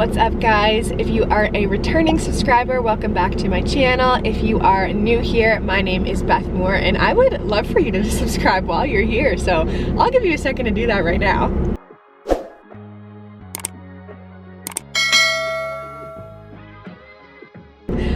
What's up, guys? If you are a returning subscriber, welcome back to my channel. If you are new here, my name is Beth Moore and I would love for you to subscribe while you're here, so I'll give you a second to do that right now.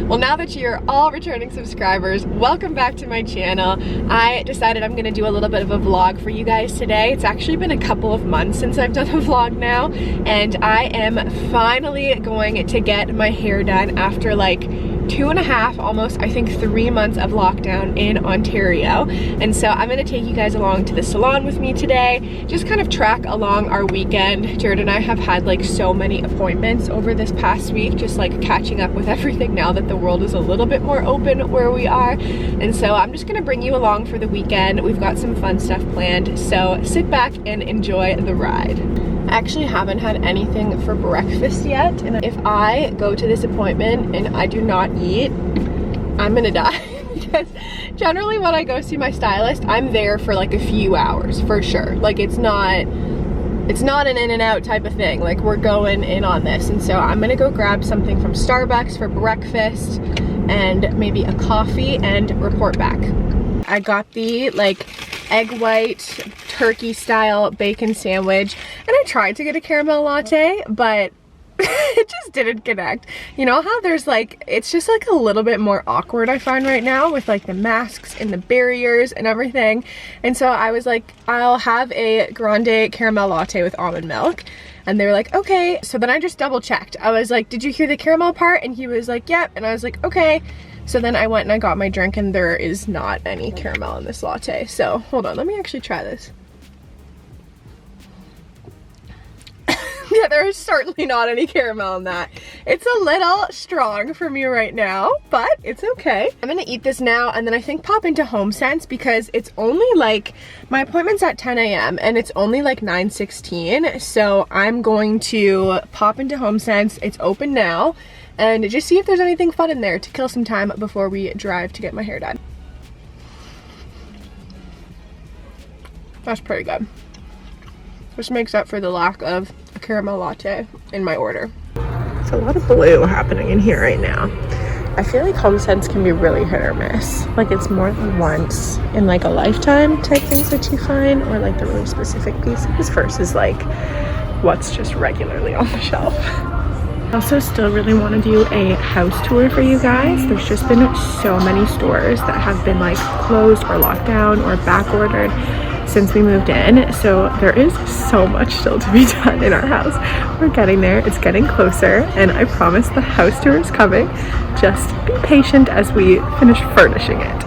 Well, now that you're all returning subscribers, welcome back to my channel. I decided I'm gonna do a little bit of a vlog for you guys today. It's actually been a couple of months since I've done a vlog now, and I am finally going to get my hair done after like 2.5, almost I think 3 months of lockdown in Ontario. And so I'm gonna take you guys along to the salon with me today, just kind of track along our weekend. Jared and I have had like so many appointments over this past week, just like catching up with everything now that the world is a little bit more open where we are. And so I'm just gonna bring you along for the weekend. We've got some fun stuff planned, so sit back and enjoy the ride. I actually haven't had anything for breakfast yet, and if I go to this appointment and I do not eat, I'm gonna die. Because generally when I go see my stylist, I'm there for like a few hours for sure. Like it's not an in and out type of thing. Like we're going in on this, and so I'm gonna go grab something from Starbucks for breakfast and maybe a coffee and report back. I got the like egg white turkey style bacon sandwich, and I tried to get a caramel latte, but it just didn't connect. You know how there's like, it's just like a little bit more awkward I find right now with like the masks and the barriers and everything. And so I was like, I'll have a grande caramel latte with almond milk. And they were like, okay. So then I just double checked. I was like, did you hear the caramel part? And he was like, yep. And I was like, okay. So then I went and I got my drink, and there is not any caramel in this latte. So hold on, let me actually try this. Yeah, there is certainly not any caramel in that. It's a little strong for me right now, but it's okay. I'm gonna eat this now and then I think pop into HomeSense, because it's only like, my appointment's at 10 a.m. and it's only like 9:16. So I'm going to pop into HomeSense. It's open now. And just see if there's anything fun in there to kill some time before we drive to get my hair done. That's pretty good. Which makes up for the lack of a caramel latte in my order. There's a lot of blue happening in here right now. I feel like HomeSense can be really hit or miss. Like it's more than once in like a lifetime type things that you find, or like the really specific pieces versus like what's just regularly on the shelf. I also still really want to do a house tour for you guys. There's just been so many stores that have been like closed or locked down or back ordered since we moved in, so there is so much still to be done in our house. We're getting there, it's getting closer, and I promise the house tour is coming. Just be patient as we finish furnishing it.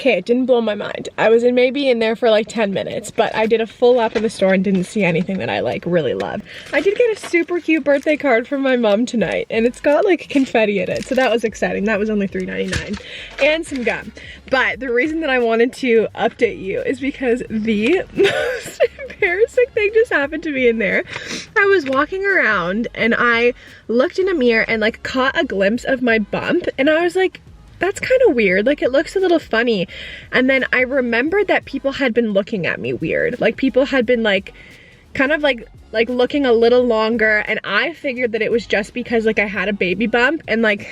Okay, it didn't blow my mind. I was maybe in there for like 10 minutes, but I did a full lap in the store and didn't see anything that I like really love. I did get a super cute birthday card from my mom tonight, and it's got like confetti in it, so that was exciting. That was only $3.99, and some gum. But the reason that I wanted to update you is because the most embarrassing thing just happened to me in there. I was walking around and I looked in a mirror and like caught a glimpse of my bump, and I was like, that's kind of weird, like it looks a little funny. And then I remembered that people had been looking at me weird. Like people had been like, kind of like looking a little longer, and I figured that it was just because like I had a baby bump, and like,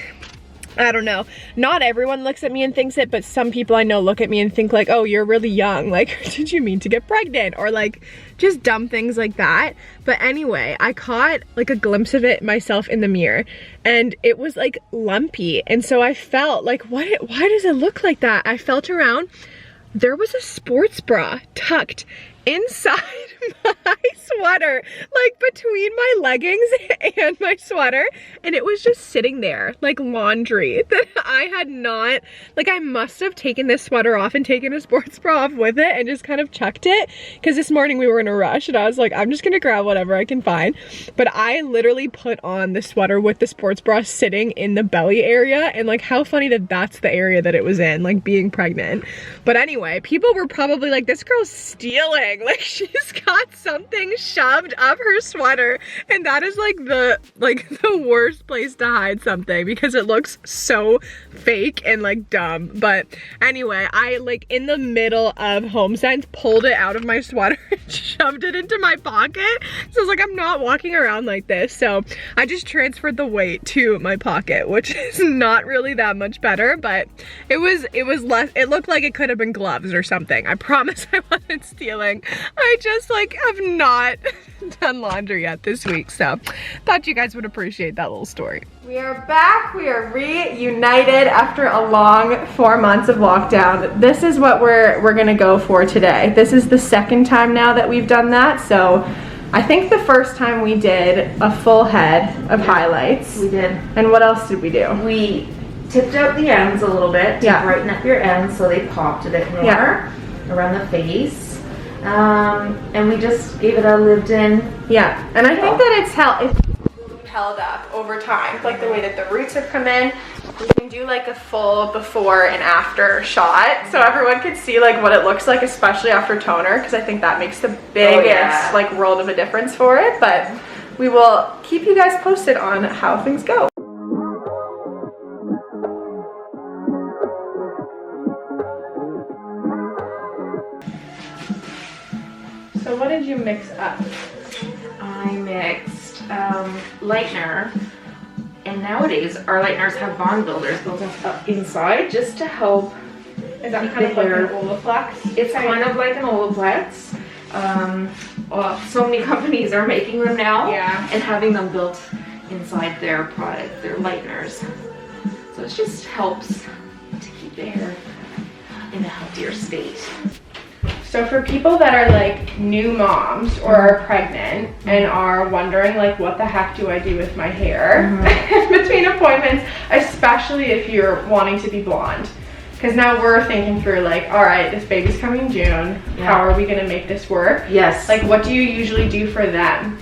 I don't know, not everyone looks at me and thinks it, but some people I know look at me and think like, oh, you're really young, like did you mean to get pregnant, or like just dumb things like that. But anyway, I caught like a glimpse of it myself in the mirror, and it was like lumpy, and so I felt like, why does it look like that? I felt around, there was a sports bra tucked inside my sweater, like between my leggings and my sweater, and it was just sitting there like laundry that I had not, like I must have taken this sweater off and taken a sports bra off with it and just kind of chucked it, because this morning we were in a rush and I was like, I'm just gonna grab whatever I can find. But I literally put on the sweater with the sports bra sitting in the belly area, and like how funny that that's the area that it was in, like being pregnant. But anyway, people were probably like, this girl's stealing, like she's got something shoved up her sweater, and that is like the worst place to hide something because it looks so fake and like dumb. But anyway, I like in the middle of home signs pulled it out of my sweater and shoved it into my pocket. So I was like, I'm not walking around like this. So I just transferred the weight to my pocket, which is not really that much better, but it was less, it looked like it could have been gloves or something. I promise I wasn't stealing. I just like have not done laundry yet this week, so thought you guys would appreciate that little story. We are back. We are reunited after a long 4 months of lockdown. This is what we're gonna go for today. This is the second time now that we've done that, so I think the first time we did a full head of highlights. We did. And what else did we do? We tipped out the ends a little bit to brighten up your ends so they popped a bit more around the face. And we just gave it a lived in. Yeah, and I think that it's held up over time, like the way that the roots have come in. We can do like a full before and after shot so everyone can see like what it looks like, especially after toner, because I think that makes the biggest like world of a difference for it. But we will keep you guys posted on how things go. So what did you mix up? I mixed lightener, and nowadays our lighteners have bond builders built up inside just to help. Is that kind of like an Olaplex? It's kind of like an Olaplex. Well, so many companies are making them now and having them built inside their product, their lighteners. So it just helps to keep the hair in a healthier state. So for people that are like new moms or are pregnant and are wondering like, what the heck do I do with my hair between appointments, especially if you're wanting to be blonde? Because now we're thinking through like, all right, this baby's coming in June. How are we gonna make this work? Yes. Like, what do you usually do for them?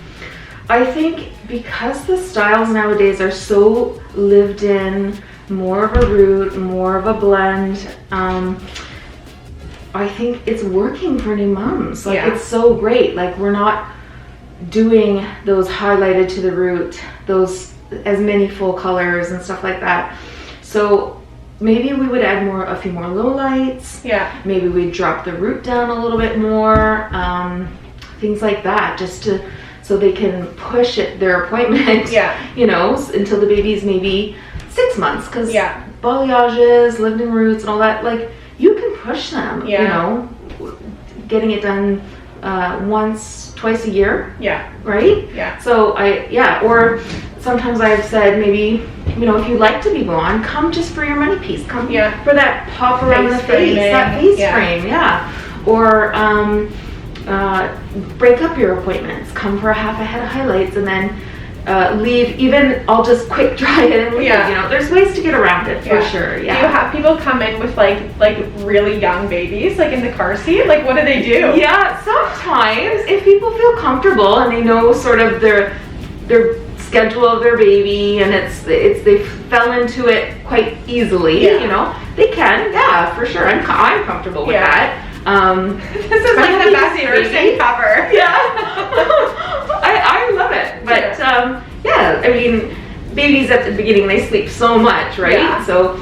I think because the styles nowadays are so lived in, more of a root, more of a blend, I think it's working for new moms. Like it's so great. Like we're not doing those highlighted to the root, those as many full colors and stuff like that. So maybe we would add a few more low lights. Yeah. Maybe we'd drop the root down a little bit more. Things like that, just so they can push their appointment. You know, until the baby's maybe 6 months, because balayages, lived-in roots, and all that. Like, you can push them, you know, getting it done once, twice a year. Right? So or sometimes I've said maybe, you know, if you'd like to be blonde, come just for your money piece. Come for that pop around the face, that face frame, Or break up your appointments. Come for a half a head of highlights and then leave. Even I'll just quick dry it and leave. You know, there's ways to get around it for sure. Do you have people come in with like really young babies, like in the car seat? Like, what do they do? Sometimes if people feel comfortable and they know sort of their schedule of their baby and they fell into it quite easily, you know, they can. For sure. I'm comfortable with that. This is like the best nursing cover. I love it. But I mean, babies at the beginning, they sleep so much, right? So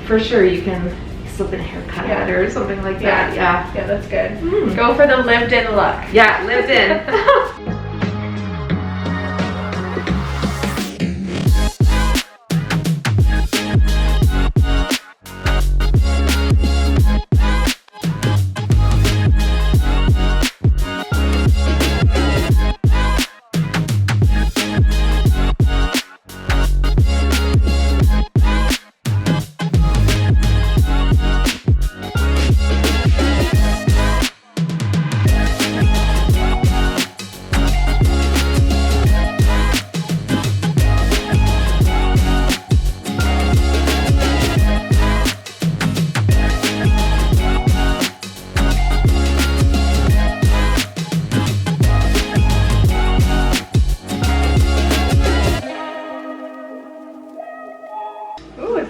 for sure you can slip in a haircut or something like that. Yeah, that's good. Go for the lived-in look. Lived in.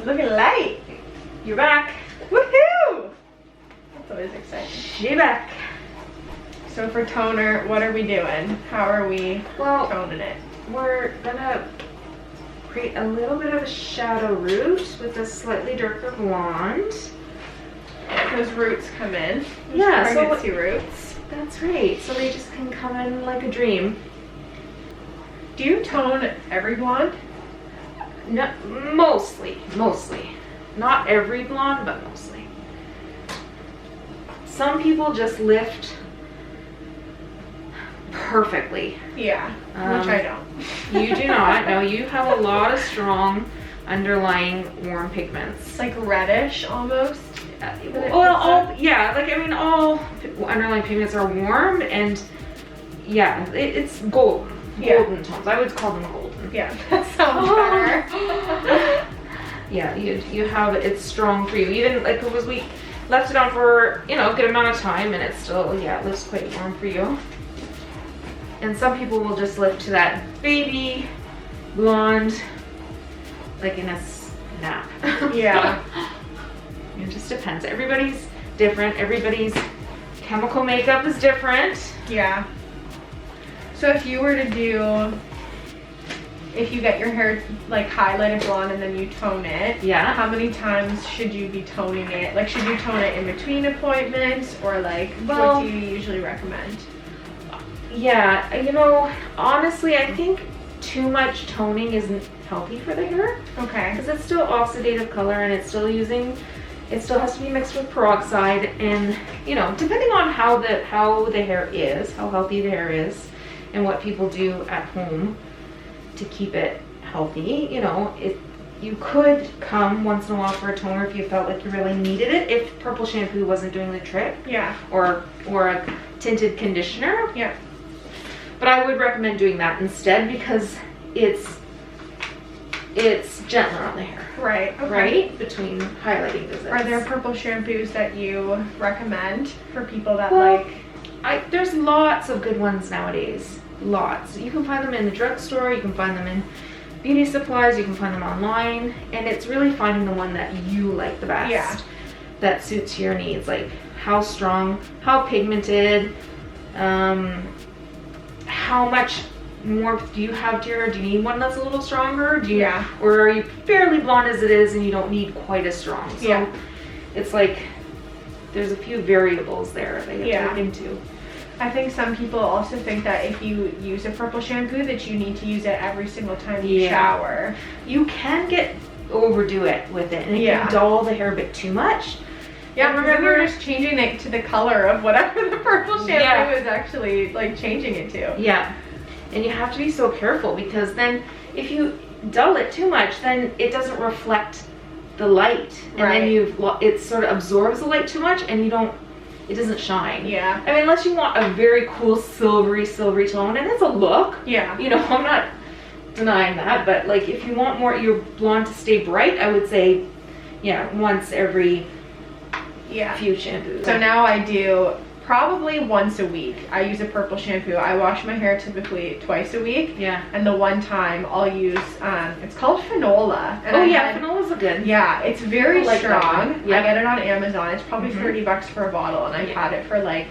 Looking light. You're back. Woohoo! That's always exciting. You're back. So for toner, what are we doing? How are we toning it? We're gonna create a little bit of a shadow root with a slightly darker blonde. Those roots come in. Yeah, so pregnancy roots. That's right. So they just can come in like a dream. Do you tone every blonde? No, mostly. Not every blonde, but mostly. Some people just lift perfectly. Yeah, which I don't. You do not. No, you have a lot of strong underlying warm pigments. Like reddish almost. Well, all underlying pigments are warm, and yeah, it's golden. Golden tones. I would call them golden. Yeah, that sounds better. Yeah, you have it's strong for you. Even like because we left it on for a good amount of time, and it's still it looks quite warm for you. And some people will just lift to that baby blonde, like in a snap. Yeah. It just depends. Everybody's different. Everybody's chemical makeup is different. Yeah. So if you were to do, if you get your hair like highlighted blonde and then you tone it, how many times should you be toning it? Like, should you tone it in between appointments, or like, what do you usually recommend? Yeah, honestly, I think too much toning isn't healthy for the hair. Okay. Because it's still oxidative color, and it still has to be mixed with peroxide, and depending on how the hair is, how healthy the hair is, and what people do at home to keep it healthy, you could come once in a while for a toner if you felt like you really needed it, if purple shampoo wasn't doing the trick. Yeah. Or a tinted conditioner. Yeah. But I would recommend doing that instead, because it's gentler on the hair. Right. Okay. Right? Between highlighting visits. Are there purple shampoos that you recommend for people that there's lots of good ones nowadays. Lots. You can find them in the drugstore, you can find them in beauty supplies, you can find them online, and it's really finding the one that you like the best. Yeah. That suits your needs, like how strong, how pigmented, how much more do you have to your hair? Do you need one that's a little stronger? Or are you fairly blonde as it is and you don't need quite as strong? So it's like there's a few variables there that you have to look into. I think some people also think that if you use a purple shampoo that you need to use it every single time you shower. You can overdo it with it, and it can dull the hair a bit too much. Yeah, remember just changing it to the color of whatever the purple shampoo is actually like changing it to. Yeah. And you have to be so careful, because then if you dull it too much, then it doesn't reflect the light, and then it sort of absorbs the light too much, and it doesn't shine. Yeah. I mean, unless you want a very cool silvery tone, and it's a look. Yeah. I'm not denying that, but like if you want your blonde to stay bright, I would say, once every few shampoos. So now I do probably once a week. I use a purple shampoo. I wash my hair typically twice a week. Yeah. And the one time I'll use, it's called Finola. And Finola's a good. Yeah, it's very strong. I get it on Amazon. It's probably $30 for a bottle, and I've had it for like,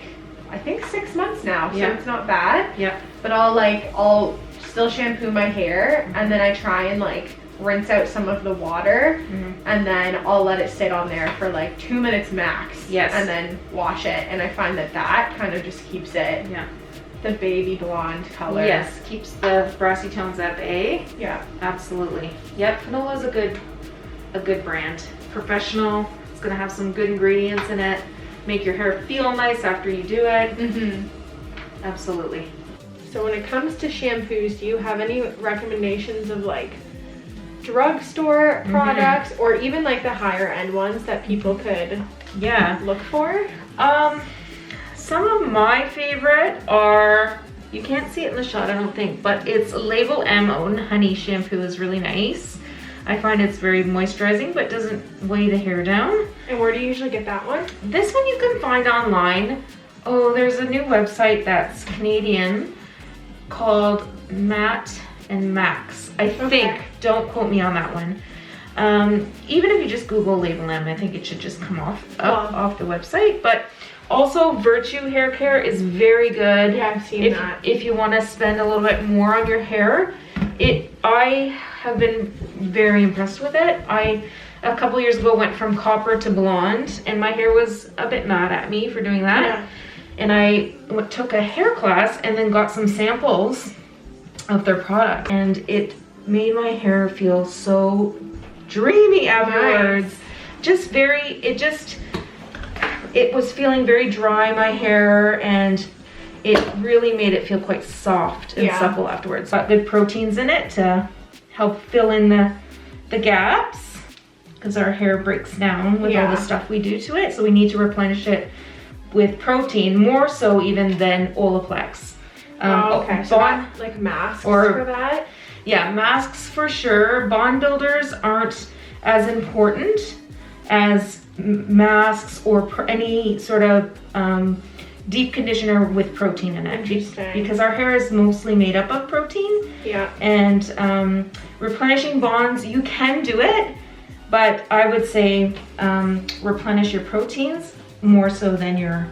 I think 6 months now, so it's not bad. Yeah. But I'll still shampoo my hair, and then I try and like rinse out some of the water, and then I'll let it sit on there for like 2 minutes max. Yes. And then wash it, and I find that kind of just keeps it the baby blonde color. Yes, keeps the brassy tones at bay. Yeah, absolutely. Yep, Finola's a good brand. Professional. It's gonna have some good ingredients in it. Make your hair feel nice after you do it. Absolutely. So when it comes to shampoos, do you have any recommendations of like drugstore products, or even like the higher end ones that people could look for? Some of my favorite are, you can't see it in the shot I don't think, but it's Label M Own Honey shampoo is really nice. I find it's very moisturizing but doesn't weigh the hair down. And where do you usually get that one? This one you can find online. Oh, there's a new website that's Canadian called Matt and Max, I think. Don't quote me on that one. Even if you just Google label them, I think it should just come off the website. But also Virtue hair care is very good. Yeah, I've seen that. If you want to spend a little bit more on your hair, I have been very impressed with it. A couple years ago went from copper to blonde, and my hair was a bit mad at me for doing that. Yeah. And I took a hair class and then got some samples of their product, and it made my hair feel so dreamy afterwards. Nice. It was feeling very dry, my hair, and it really made it feel quite soft and supple afterwards. Got good proteins in it to help fill in the gaps, because our hair breaks down with all the stuff we do to it. So we need to replenish it with protein, more so even than Olaplex. Okay, so that, like masks for that? Yeah, masks for sure. Bond builders aren't as important as masks or any sort of deep conditioner with protein in it. Interesting. Because our hair is mostly made up of protein. Yeah. And replenishing bonds, you can do it, but I would say replenish your proteins more so than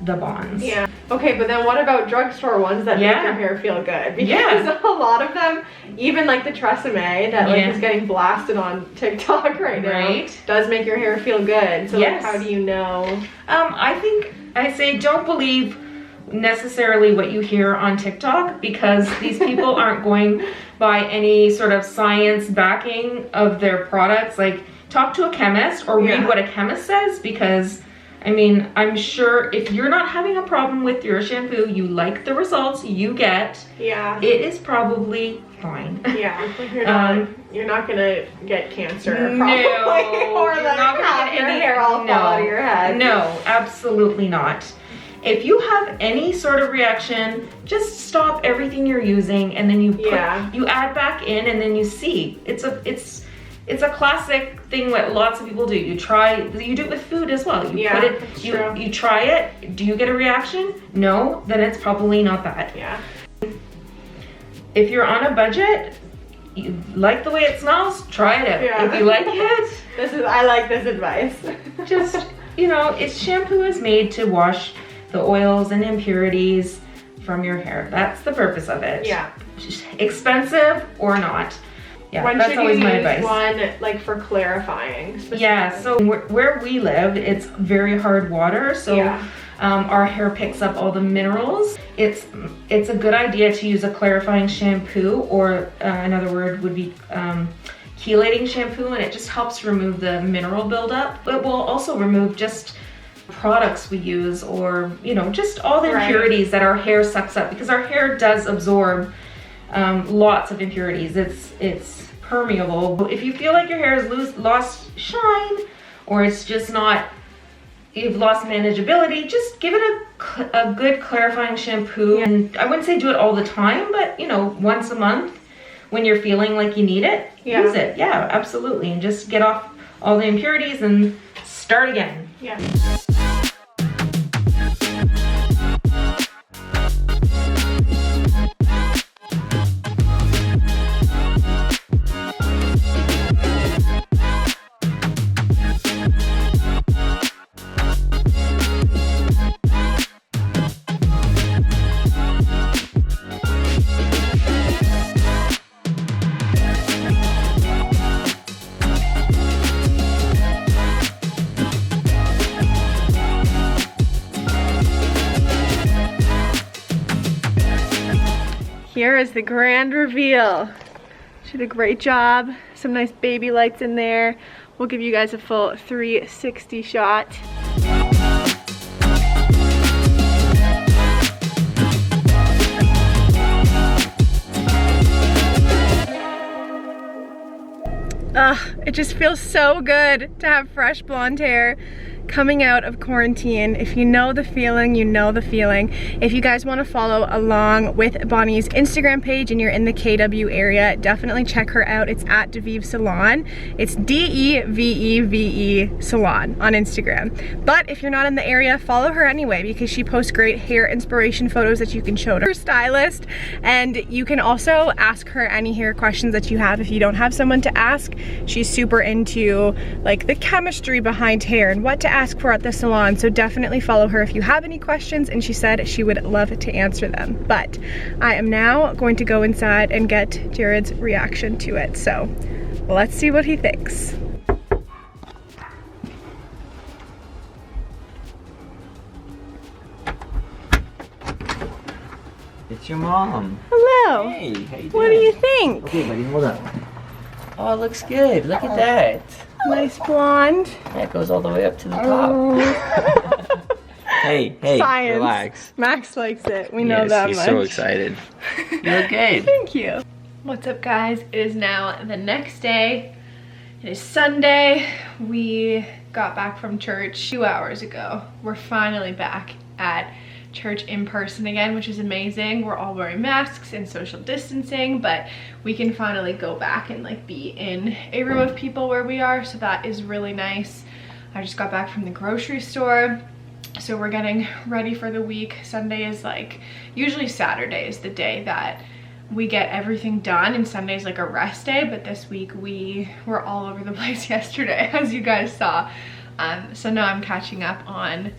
the bonds. Yeah. Okay, but then what about drugstore ones that make your hair feel good? Because a lot of them, even like the Tresemme that like is getting blasted on TikTok right now, does make your hair feel good. So like, how do you know? I say don't believe necessarily what you hear on TikTok, because these people aren't going by any sort of science backing of their products. Like, talk to a chemist or read what a chemist says, because I mean, I'm sure if you're not having a problem with your shampoo, you like the results you get, it is probably fine. Yeah, you're not gonna get cancer probably, or you're not gonna get your hair all fall out of your head. No, absolutely not. If you have any sort of reaction, just stop everything you're using, and then you add back in, and then you see. It's a classic thing that lots of people do. You do it with food as well. You put it, you try it. Do you get a reaction? No, then it's probably not that. Yeah. If you're on a budget, you like the way it smells, try it out. Yeah. If you like it, I like this advice. just, shampoo is made to wash the oils and impurities from your hair. That's the purpose of it. Yeah. Expensive or not. Yeah, when that's should always you my use advice. one like for clarifying? Yeah, so where we live, it's very hard water, so our hair picks up all the minerals. It's a good idea to use a clarifying shampoo, or another word would be chelating shampoo, and it just helps remove the mineral buildup. It will also remove just products we use, or just all the impurities that our hair sucks up, because our hair does absorb lots of impurities. It's permeable. If you feel like your hair has lost shine, or it's just not, you've lost manageability, just give it a good clarifying shampoo. And I wouldn't say do it all the time, but once a month when you're feeling like you need it, use it. Yeah, absolutely. And just get off all the impurities and start again. Yeah. Here is the grand reveal. She did a great job. Some nice baby lights in there. We'll give you guys a full 360 shot. It just feels so good to have fresh blonde hair coming out of quarantine. If you know the feeling, you know the feeling. If you guys want to follow along with Bonnie's Instagram page and you're in the KW area, definitely check her out. It's at Deveve Salon. It's DEVEVE Salon on Instagram. But if you're not in the area, follow her anyway because she posts great hair inspiration photos that you can show to her stylist. And you can also ask her any hair questions that you have if you don't have someone to ask. She's super into like the chemistry behind hair and what to ask for at the salon, so definitely follow her if you have any questions, and she said she would love to answer them. But I am now going to go inside and get Jared's reaction to it, so let's see what he thinks. It's your mom. Hello. Hey, how you doing? What do you think? Okay, buddy, hold on. Oh, it looks good. Look at that. Nice blonde. That goes all the way up to the top. Hey, Science. relax. Max likes it. We know Yes, that he's much. so excited. You look good. Thank you. What's up, guys? It is now the next day. It is Sunday. We got back from church 2 hours ago. We're finally back at church in person again, which is amazing. We're all wearing masks and social distancing, but we can finally go back and like be in a room of people where we are, so that is really nice. I just got back from the grocery store, so we're getting ready for the week. Sunday is like, usually Saturday is the day that we get everything done, and Sunday is like a rest day, but this week we were all over the place yesterday, as you guys saw. So now I'm catching up on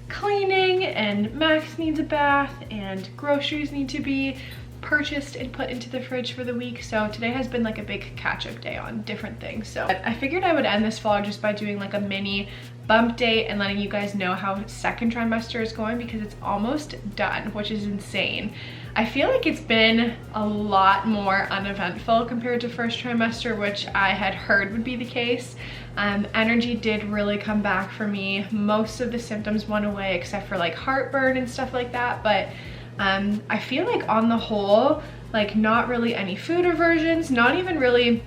cleaning, and Max needs a bath, and groceries need to be purchased and put into the fridge for the week. So today has been like a big catch-up day on different things. So I figured I would end this vlog just by doing like a mini bump date and letting you guys know how second trimester is going, because it's almost done, which is insane. I feel like it's been a lot more uneventful compared to first trimester, which I had heard would be the case. Energy did really come back for me. Most of the symptoms went away except for like heartburn and stuff like that, but I feel like on the whole, like not really any food aversions, not even really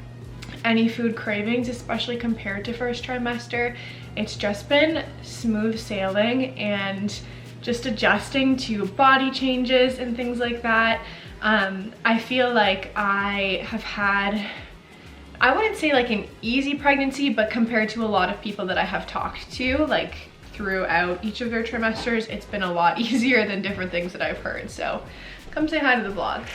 any food cravings, especially compared to first trimester. It's just been smooth sailing and just adjusting to body changes and things like that. I feel like I have had, I wouldn't say like an easy pregnancy, but compared to a lot of people that I have talked to, like throughout each of their trimesters, it's been a lot easier than different things that I've heard. So come say hi to the vlog.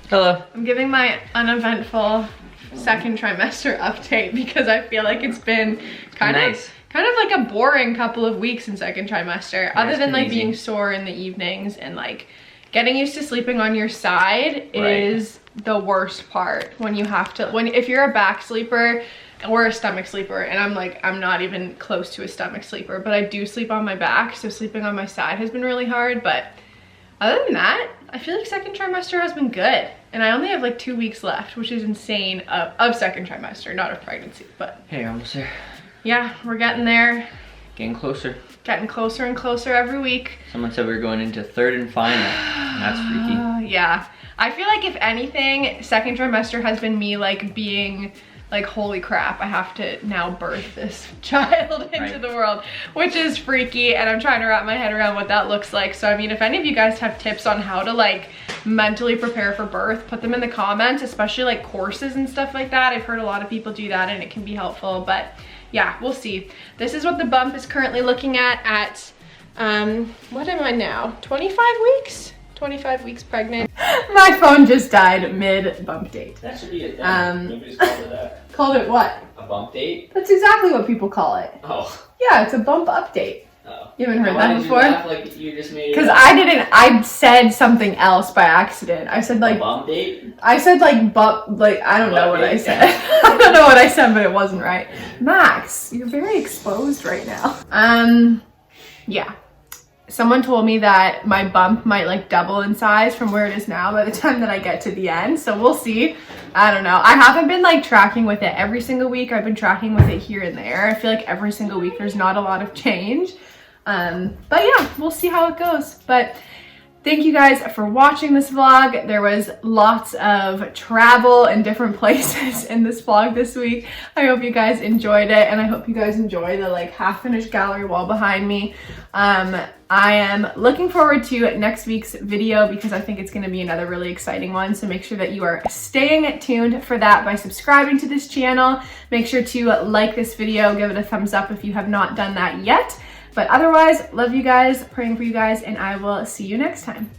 Hello. I'm giving my uneventful second trimester update because I feel like it's been kind of like a boring couple of weeks in second trimester, other than like being sore in the evenings, and like getting used to sleeping on your side is the worst part. When you have to, if you're a back sleeper or a stomach sleeper, and I'm not even close to a stomach sleeper, but I do sleep on my back, so sleeping on my side has been really hard. But other than that, I feel like second trimester has been good, and I only have like 2 weeks left, which is insane, of second trimester, not of pregnancy. But hey, almost there. Yeah, we're getting there. Getting closer. Getting closer and closer every week. Someone said we were going into third and final, and that's freaky. Yeah, I feel like if anything, second trimester has been me like being like, holy crap, I have to now birth this child into the world, which is freaky, and I'm trying to wrap my head around what that looks like. So I mean, if any of you guys have tips on how to like mentally prepare for birth, put them in the comments, especially like courses and stuff like that. I've heard a lot of people do that and it can be helpful, but yeah, we'll see. This is what the bump is currently looking at what am I now, 25 weeks? 25 weeks pregnant. My phone just died mid bump date. That should be a thing. Nobody's called it that. Called it what? A bump date? That's exactly what people call it. Oh. Yeah, it's a bump update. Oh. You haven't heard Why that did before? You laugh like you just made it Because up? I said something else by accident. I said like, a bump date? I said like bump, like I don't know what I date? said. I don't know what I said, but it wasn't right. Max, you're very exposed right now. Yeah. Someone told me that my bump might like double in size from where it is now by the time that I get to the end. So we'll see. I don't know. I haven't been like tracking with it every single week. I've been tracking with it here and there. I feel like every single week there's not a lot of change. But yeah, we'll see how it goes. But thank you guys for watching this vlog. There was lots of travel and different places in this vlog this week. I hope you guys enjoyed it, and I hope you guys enjoy the like half-finished gallery wall behind me. I am looking forward to next week's video because I think it's going to be another really exciting one. So make sure that you are staying tuned for that by subscribing to this channel. Make sure to like this video, give it a thumbs up if you have not done that yet. But otherwise, love you guys, praying for you guys, and I will see you next time.